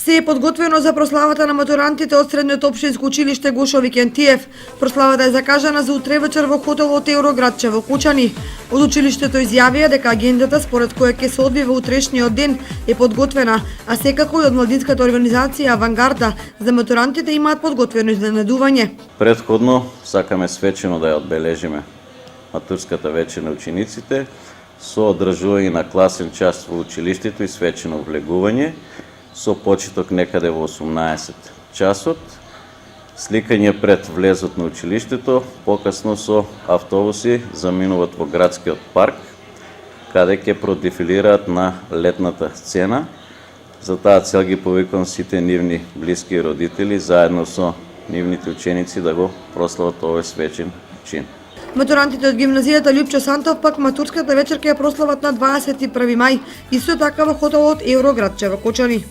Се е подготвено за прославата на матурантите од Средното општинско училиште Гушови Кентиев. Прославата е закажана за утре вечер во хотелот Евроградче во Кучани. Од училиштето изјавија дека агендата според која ќе се одвива утрешниот ден е подготвена, а секако и од младинската организација Авангарда за матурантите имаат подготвено изненадување. Предходно сакаме свечено да ја одбележиме матурската вечер на учениците со одржување на класен час во училиштето и свечено влегување, со почеток некаде во 18 часот, сликање пред влезот на училиштето, покасно со автобуси заминуваат во градскиот парк, каде ќе продефилираат на летната сцена. За таа цел ги повикувам сите нивни блиски родители, заедно со нивните ученици да го прослават овој свечен чин. Матурантите од гимназијата Љупчо Сантов пак матурската вечер ќе ја прослават на 21 мај, исто така во хотелот Евроградче во Кучани.